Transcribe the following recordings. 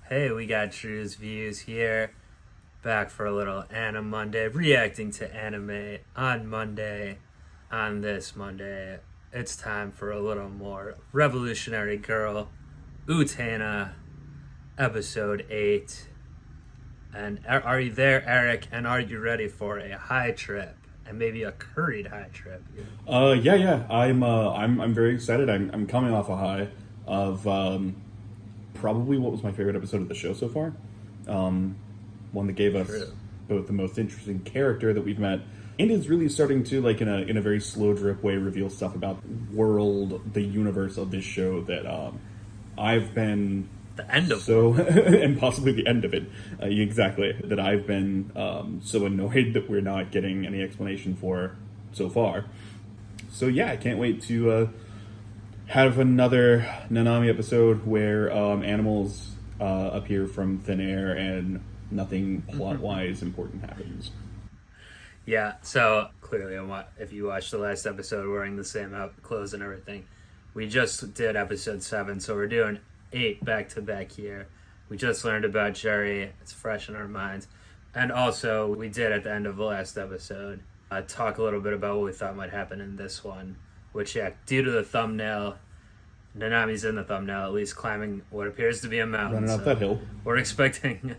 Hey, we got Drewz Viewz here, back for a little AniMonday, reacting to anime on Monday. On this Monday, it's time for a little more Revolutionary Girl, Utena, episode 8. And are you there, Eric? And are you ready for a high trip? And maybe a curried high trip? Yeah. I'm very excited. I'm coming off a high of probably what was my favorite episode of the show so far. One that gave us both the most interesting character that we've met, and is really starting to, like, in a very slow drip way, reveal stuff about the world, the universe of this show that I've been the end of and possibly the end of it, exactly, that I've been so annoyed that we're not getting any explanation for so far. So yeah, I can't wait to have another Nanami episode where animals appear from thin air and nothing plot-wise important happens. Yeah, so clearly, if you watched the last episode, wearing the same clothes and everything. We just did episode 7, so we're doing 8 back-to-back here. We just learned about Jerry. It's fresh in our minds. And also, we did, at the end of the last episode, talk a little bit about what we thought might happen in this one. Which, yeah, due to the thumbnail, Nanami's in the thumbnail, at least climbing what appears to be a mountain. Running up that hill. We're expecting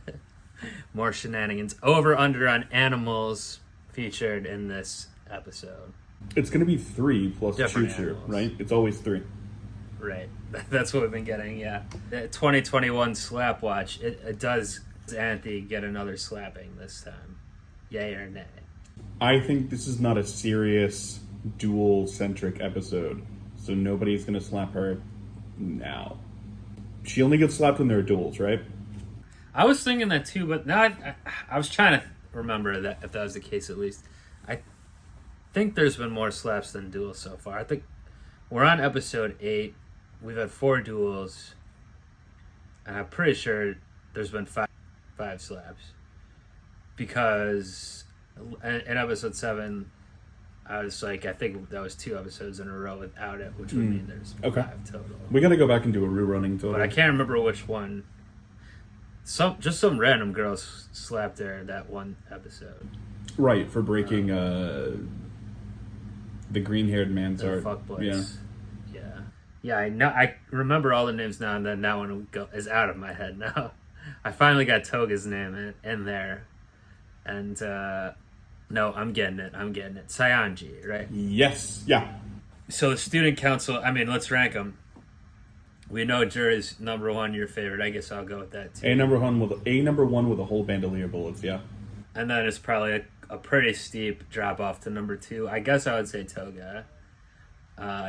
more shenanigans. Over, under on animals featured in this episode. It's going to be 3 plus Different Choo-Choo, animals. right? It's always 3. Right. That's what we've been getting, yeah. The 2021 slap watch, it does Anthe get another slapping this time? Yay or nay? I think this is not a serious dual-centric episode, so nobody's going to slap her now. She only gets slapped when there are duels, right? I was thinking that too, but now I was trying to remember that if that was the case at least. I think there's been more slaps than duels so far. I think we're on episode 8. We've had 4 duels, and I'm pretty sure there's been 5 slaps. Because in episode 7, I was like, I think that was 2 episodes in a row without it, which would mean there's 5 total. We got to go back and do a rerunning total. But I can't remember which one. Just some random girls slapped her that one episode. Right, for breaking the green-haired man's The heart. fuckboys. Yeah, I know. I remember all the names now, and then that one is out of my head now. I finally got Toga's name in there, and no, I'm getting it. Sayanji, right? Yes, yeah. So the student council. I mean, let's rank them. We know Jerry's number 1, your favorite. I guess I'll go with that too. A number one with a whole bandolier of bullets. Yeah, And then it's probably a pretty steep drop off to number 2. I guess I would say Toga.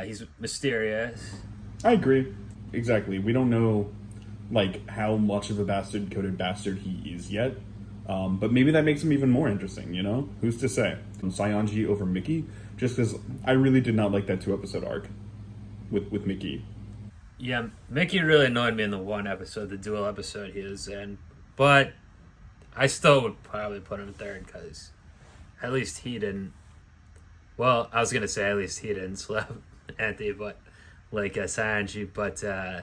He's mysterious. I agree. Exactly. We don't know, like, how much of a bastard-coded bastard he is yet. But maybe that makes him even more interesting, you know? Who's to say? Sayanji over Mickey? Just because I really did not like that 2-episode arc with Mickey. Yeah, Mickey really annoyed me in the 1 episode, the duel episode he was in. But I still would probably put him 3rd because at least he didn't. Well, I was going to say at least he didn't slap Anthe, but like Sayanji, but I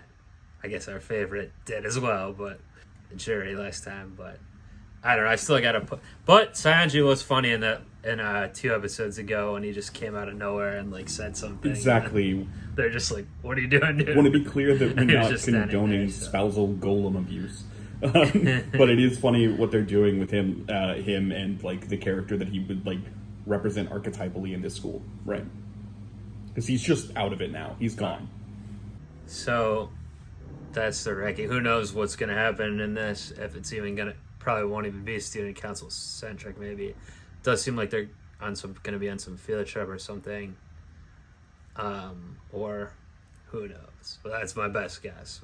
guess our favorite did as well, but Jerry last time, but I don't know, I still got to put, but Sayanji was funny in 2 episodes ago when he just came out of nowhere and like said something. Exactly. They're just like, what are you doing, dude? I want to be clear that we're He was not just standing condoning there, so. spousal golem abuse. But it is funny what they're doing with him and, like, the character that he would, like, represent archetypally in this school, right? Because he's just out of it now. He's gone. So that's the ranking. Who knows what's going to happen in this? If it's even going to, probably won't even be student council centric. Maybe it does seem like they're going to be on some field trip or something, or who knows? But that's my best guess.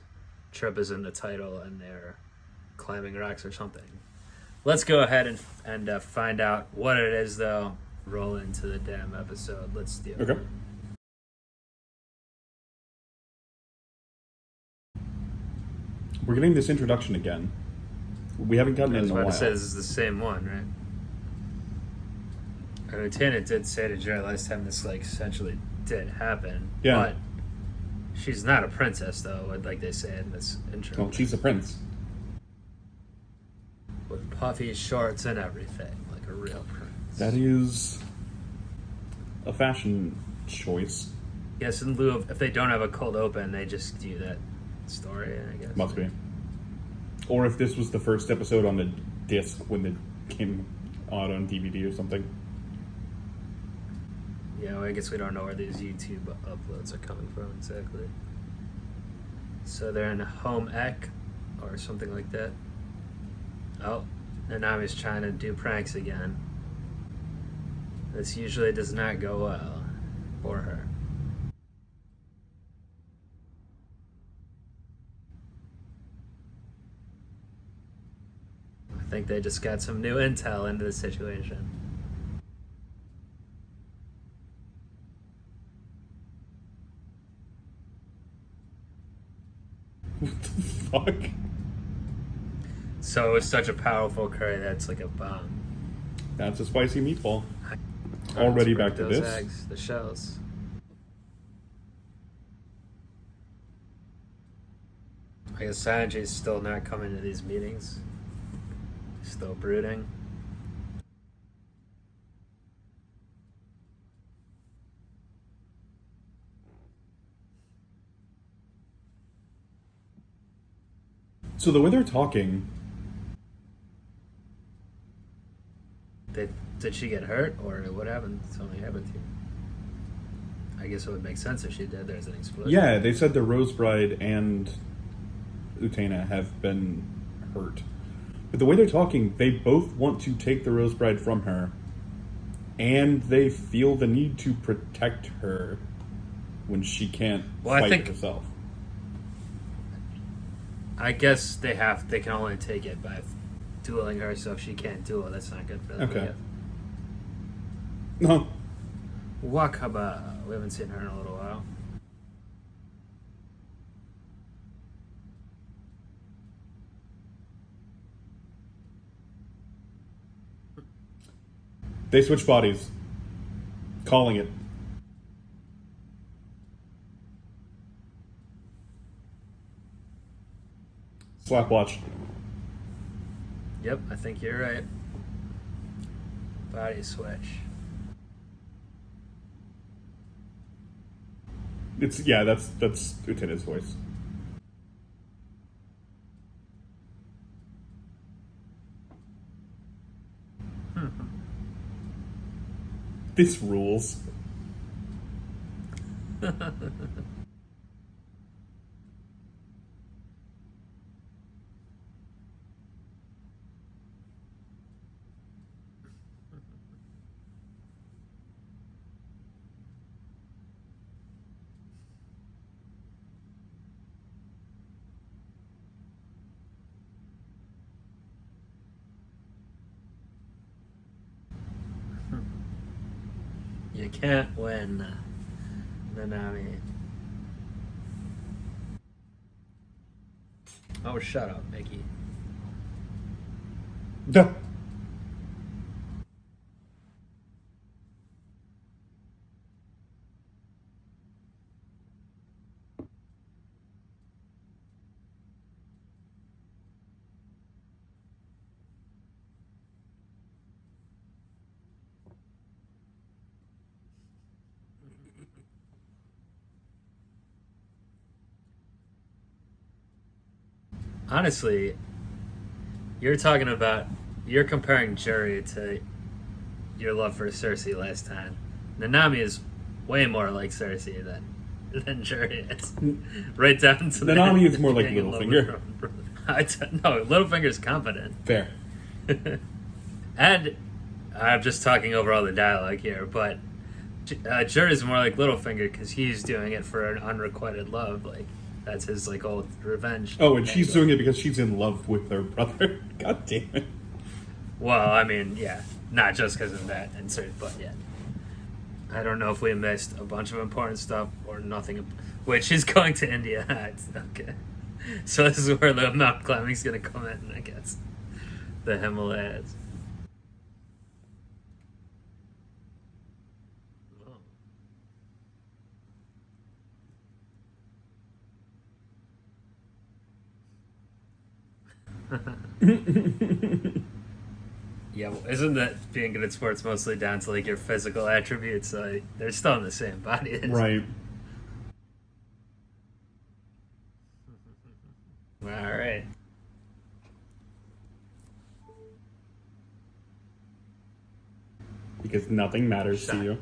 Trip is in the title, and they're climbing rocks or something. Let's go ahead and find out what it is, though. Roll into the damn episode. Let's do it. Okay. We're getting this introduction again. We haven't gotten it in a while. I was about to say this is the same one, right? And Utena did say to Jerry last time this like essentially did happen. Yeah. But she's not a princess though, like they say in this intro. Well, she's a prince. puffy shorts and everything, like a real prince. That is a fashion choice. Yes, in lieu of, if they don't have a cold open, they just do that story, I guess. Must be. Or if this was the first episode on the disc when it came out on DVD or something. Yeah, well, I guess we don't know where these YouTube uploads are coming from exactly. So they're in home ec or something like that. Oh, Nanami's trying to do pranks again. This usually does not go well for her. I think they just got some new intel into the situation. What the fuck? So it was such a powerful curry that's like a bomb. That's a spicy meatball. Already back to those this. eggs, the shells. I guess Sanji's still not coming to these meetings. Still brooding. So the way they're talking, Did she get hurt, or what happened? Something happened to her. I guess it would make sense if she did. There's an explosion. yeah, they said the Rose Bride and Utena have been hurt. But the way they're talking, they both want to take the Rose Bride from her, and they feel the need to protect her when she can't fight herself. I guess they can only take it by dueling her, so if she can't duel, that's not good for them. Okay. No. Wakaba. We haven't seen her in a little while. They switch bodies. Calling it. Slap watch. Yep, I think you're right. Body switch. That's Utena's voice. This rules. You can't win, Nanami. Oh, shut up, Mickey. Duh. Honestly, you're comparing Jury to your love for Cersei last time. Nanami is way more like Cersei than Jury is. Right down to Nanami is more like Littlefinger. No, Littlefinger's confident. Fair. And I'm just talking over all the dialogue here, but Jury's more like Littlefinger because he's doing it for an unrequited love. Like, that's his old revenge. Oh, and she's doing it because she's in love with her brother. God damn it. Well, I mean, yeah, not just because of that insert, but yeah. I don't know if we missed a bunch of important stuff or nothing. Wait, she's going to India. Okay. So this is where the mountain climbing's going to come in, I guess. The Himalayas. Yeah, well, isn't that being good at sports mostly down to like your physical attributes? They're still in the same body. Right. All right. Because nothing matters Shot. to you.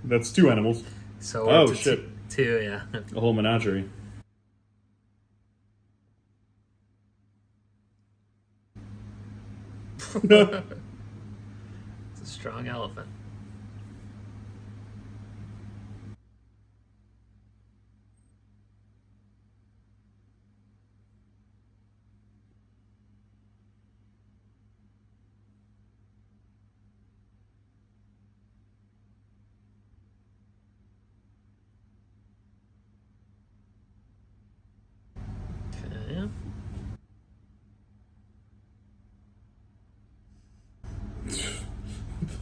That's 2 animals. So Oh, we're to shit. Two, yeah. A whole menagerie. It's a strong elephant. Okay.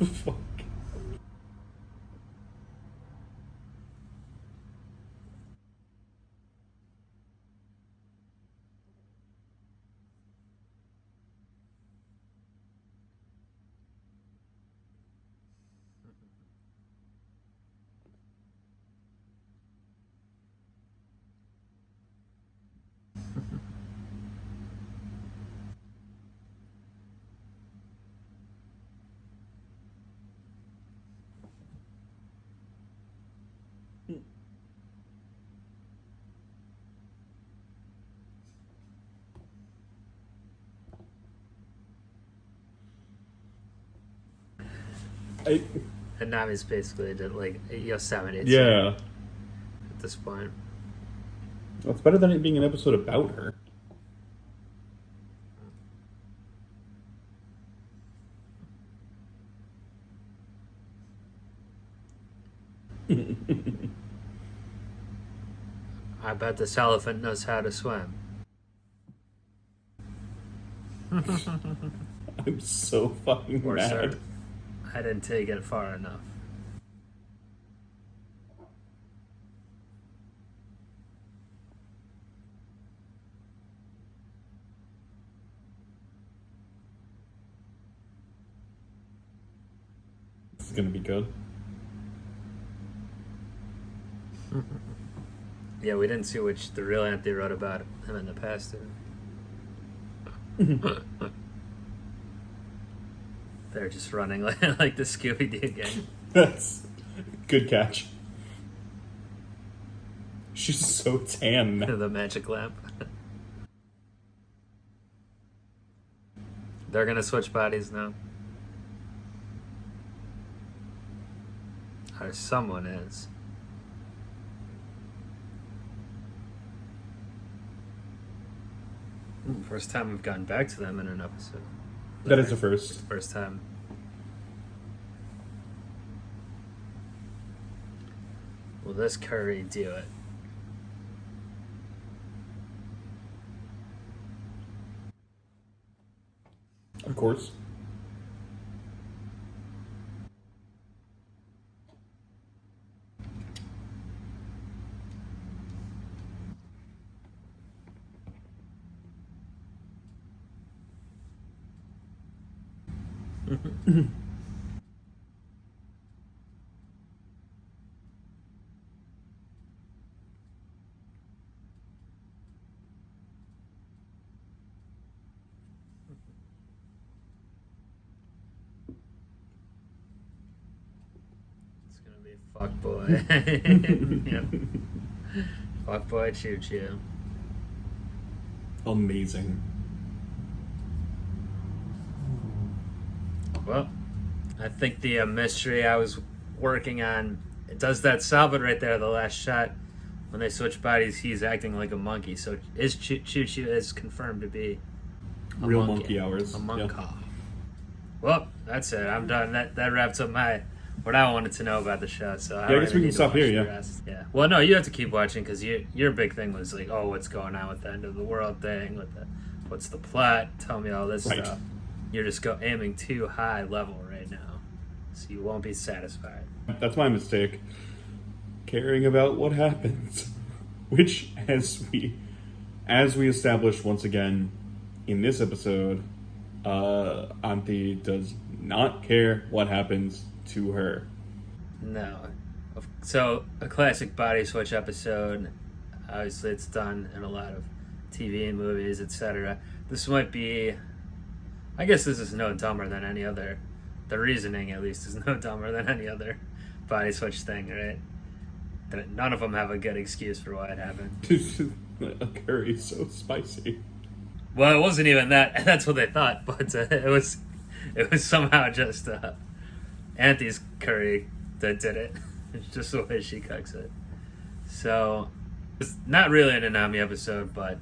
Fuck. I, And Nami's basically did like Yosemite yeah. at this point. Well, it's better than it being an episode about her. I bet this elephant knows how to swim. I'm so fucking Or mad. sir, I didn't take it far enough. This is gonna be good. Yeah, we didn't see which the real aunt they wrote about him in the past. They're just running like the Scooby-Doo gang. That's good catch. She's so tan now. The magic lamp. They're gonna switch bodies now. Or someone is. First time we've gone back to them in an episode. That is the first. First time. Will this curry do it? Of course. It's gonna be fuck boy. Yep. Fuck boy choo choo. Amazing. Well, I think the mystery I was working on, it does that solve it right there, the last shot. When they switch bodies, he's acting like a monkey. So is Choo Choo is confirmed to be a Real monkey hours. A monk. Yeah. Well, that's it. I'm done. That wraps up what I wanted to know about the show. So I guess we can stop here, yeah. Rest. Yeah. Well, no, you have to keep watching because your big thing was like, oh, what's going on with the end of the world thing? What's the plot? Tell me all this Right. stuff. You're just aiming too high level right now, so you won't be satisfied. That's my mistake. Caring about what happens. which, as we established once again in this episode, Auntie does not care what happens to her. No. So, a classic body switch episode. Obviously, it's done in a lot of TV and movies, etc. This might be... I guess this is no dumber than any other. The reasoning, at least, is no dumber than any other body switch thing, right? None of them have a good excuse for why it happened. A curry's so spicy. Well, it wasn't even that. That's what they thought, but it was somehow just Auntie's curry that did it. It's just the way she cooks it. So, it's not really an Anami episode, but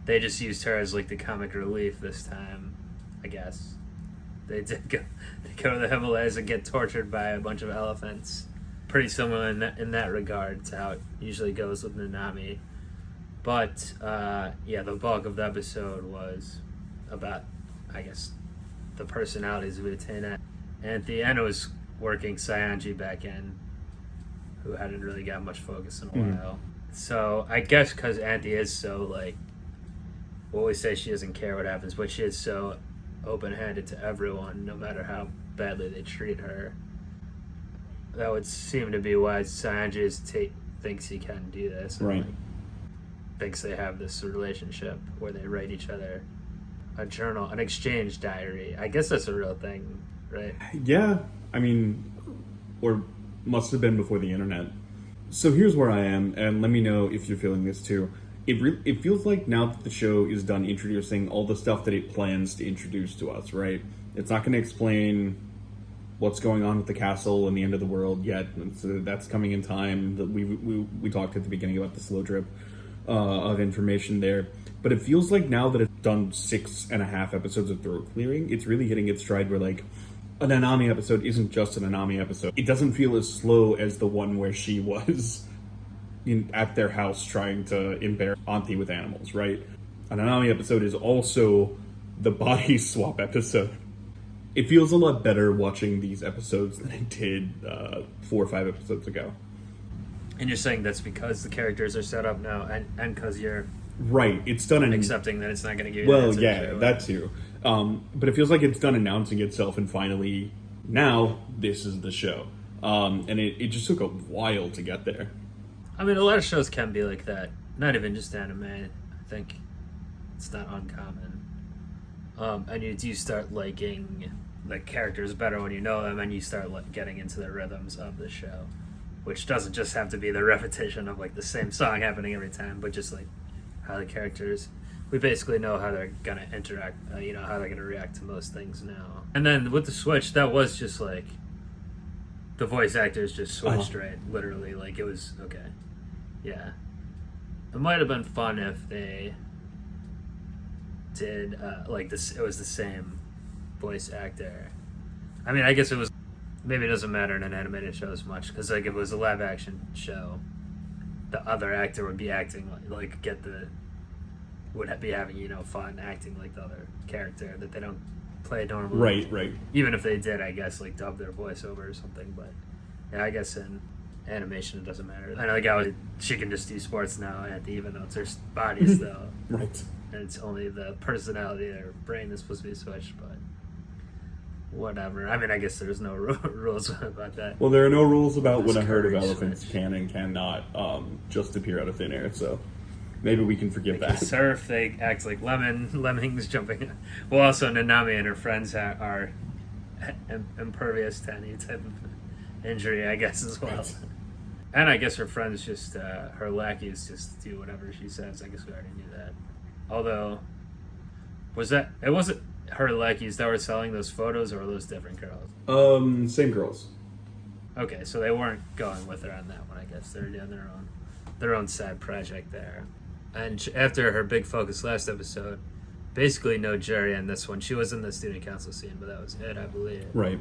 they just used her as like the comic relief this time, I guess. They go to the Himalayas and get tortured by a bunch of elephants. Pretty similar in that regard to how it usually goes with Nanami. But, the bulk of the episode was about, I guess, the personalities of Utena. And the end, it was working Sayanji back in, who hadn't really got much focus in a while. So, I guess because Auntie is so, like, well, we say she doesn't care what happens, but she is so open-handed to everyone, no matter how badly they treat her. That would seem to be why Sayanji thinks he can do this. And, right. Thinks they have this relationship where they write each other a journal, an exchange diary. I guess that's a real thing, right? Yeah, I mean, or must have been before the internet. So here's where I am, and let me know if you're feeling this too. It feels like now that the show is done introducing all the stuff that it plans to introduce to us, right? It's not going to explain what's going on with the castle and the end of the world yet. So that's coming in time. That we talked at the beginning about the slow drip of information there. But it feels like now that it's done 6.5 episodes of throat clearing, it's really hitting its stride where, like, an Anami episode isn't just an Anami episode. It doesn't feel as slow as the one where she was at their house trying to embarrass Auntie with animals, right? An Anami episode is also the body swap episode. It feels a lot better watching these episodes than it did 4 or 5 episodes ago. And you're saying that's because the characters are set up now, and because you're right. It's done accepting that it's not going to give you. Well, yeah, that too. But it feels like it's done announcing itself, and finally, now this is the show. And it just took a while to get there. I mean, a lot of shows can be like that. Not even just anime. I think it's not uncommon. And you do start liking the characters better when you know them, and you start getting into the rhythms of the show, which doesn't just have to be the repetition of like the same song happening every time, but just like how the characters, we basically know how they're gonna interact, how they're gonna react to most things now. And then with the switch, that was just like the voice actors just switched, right? Literally, like it was okay. Yeah, it might have been fun if they did like this. It was the same voice actor. I mean, I guess it was. Maybe it doesn't matter in an animated show as much, because like if it was a live action show, the other actor would be acting would be having fun acting like the other character that they don't play normally. Right. Even if they did, I guess, like dub their voice over or something. But yeah, I guess in animation it doesn't matter. I know the guy, she can just do sports now, even though it's her bodies though. Right. And it's only the personality, their brain is supposed to be switched, but whatever. I mean, I guess there's no rules about that. Well, there are no rules about when a herd of elephants can and cannot just appear out of thin air, so maybe we can forgive that. They surf, they act like lemmings jumping. Well, also Nanami and her friends are impervious to any type of injury, I guess, as well. Right. And I guess her friends just, her lackeys just do whatever she says. I guess we already knew that. Although, it wasn't her lackeys that were selling those photos, or were those different girls? Same girls. Okay, so they weren't going with her on that one, I guess. They're doing their own side project there. And after her big focus last episode, basically no jury in this one. She was in the student council scene, but that was it, I believe. Right.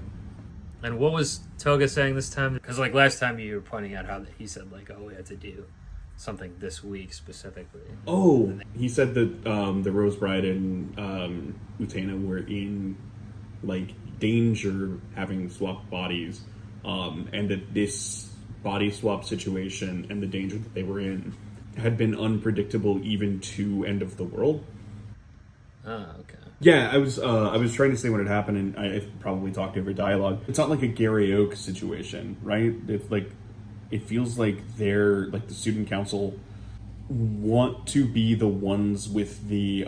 And what was Toga saying this time? Because like last time you were pointing out how he said like, oh, we had to do something this week specifically. Oh, he said that the Rose Bride and Utena were in like danger having swapped bodies, and that this body swap situation and the danger that they were in had been unpredictable even to End of the World. Oh, okay. Yeah, I was trying to say what had happened, and I probably talked over dialogue. It's not like a Gary Oak situation, right? It's like, it feels like they're, like, the student council want to be the ones with the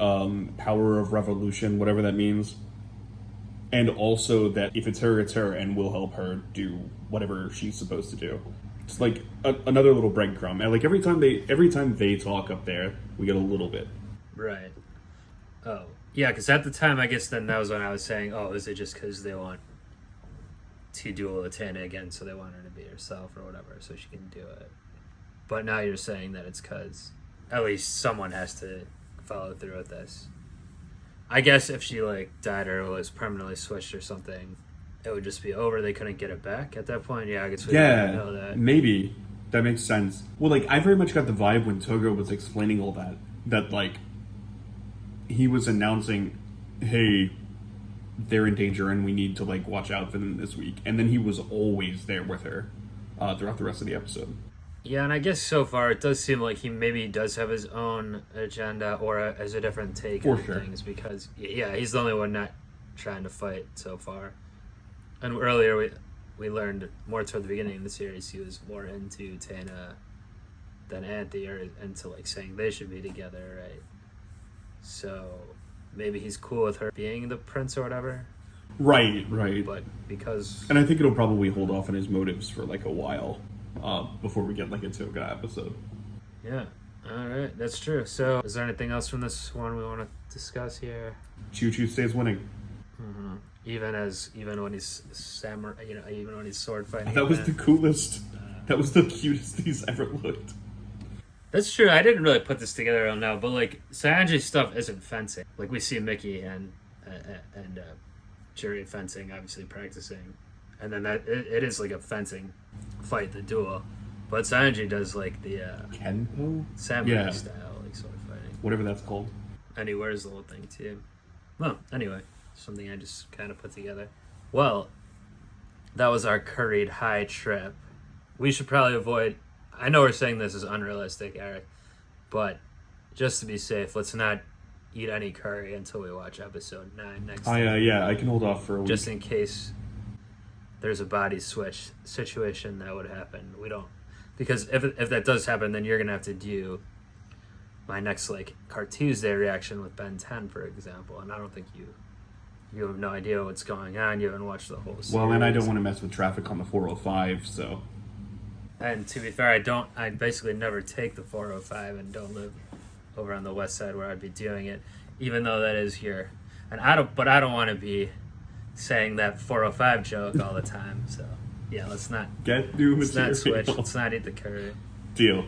power of revolution, whatever that means. And also that if it's her, and we'll help her do whatever she's supposed to do. It's like another little breadcrumb. And like every time they talk up there, we get a little bit. Right. Oh. Yeah, because at the time, I guess then that was when I was saying, oh, is it just because they want to duel Utena again, so they want her to be herself or whatever, so she can do it. But now you're saying that it's because at least someone has to follow through with this. I guess if she, like, died or was permanently switched or something, it would just be over. They couldn't get it back at that point. Yeah, I guess we didn't know that. Maybe. That makes sense. Well, like, I very much got the vibe when Togo was explaining all that, like, he was announcing, hey, they're in danger and we need to, like, watch out for them this week. And then he was always there with her throughout the rest of the episode. Yeah, and I guess so far it does seem like he maybe does have his own agenda or as a different take on things because, yeah, he's the only one not trying to fight so far. And earlier we learned more toward the beginning of the series he was more into Tana than Anthe or into, like, saying they should be together, right? So maybe he's cool with her being the prince or whatever. Right. But because... And I think it'll probably hold off on his motives for, like, a while. Before we get, like, a Toga episode. Yeah. Alright, that's true. So, is there anything else from this one we want to discuss here? Choo-Choo stays winning. Mm-hmm. Even when he's even when he's sword fighting. That was the coolest. That was the cutest he's ever looked. That's true. I didn't really put this together on now, but, like, Sanji's stuff isn't fencing. Like, we see Mickey and Jerry fencing, obviously practicing. And then it is like a fencing fight, the duel. But Sanji does like the Kenpo? samurai style, like sword fighting. Whatever that's called. And he wears the whole thing too. Well, anyway, something I just kind of put together. Well, that was our Curried high trip. We should probably avoid... I know we're saying this is unrealistic, Eric, but just to be safe, let's not eat any curry until we watch episode 9 next time. Yeah, I can hold off for a week. Just in case there's a body switch situation that would happen. We don't... Because if that does happen, then you're going to have to do my next, like, Car Tuesday reaction with Ben 10, for example. And I don't think you have no idea what's going on. You haven't watched the whole series. Well, and I don't want to mess with traffic on the 405, so... And to be fair, I basically never take the 405 and don't live over on the west side where I'd be doing it, even though that is here. And I don't want to be saying that 405 joke all the time. So yeah, let's not not switch. Let's not eat the curry. Deal.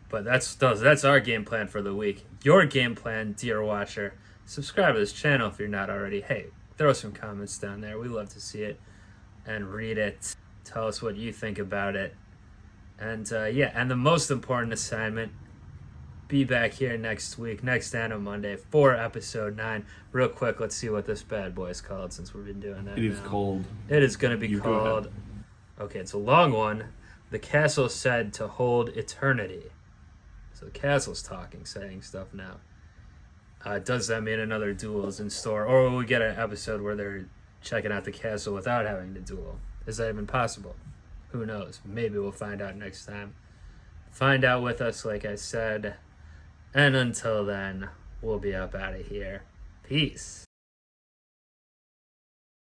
But that's our game plan for the week. Your game plan, dear watcher. Subscribe to this channel if you're not already. Hey, throw some comments down there. We love to see it and read it. Tell us what you think about it. And and the most important assignment, be back here next week, next AniMonday for episode 9. Real quick, let's see what this bad boy is called since we've been doing that. It is called... It is going to be called... Okay, it's a long one. The castle said to hold eternity. So the castle's talking, saying stuff now. Does that mean another duel is in store? Or will we get an episode where they're checking out the castle without having to duel? Is that even possible? Who knows? Maybe we'll find out next time. Find out with us, like I said. And until then, we'll be up out of here. Peace.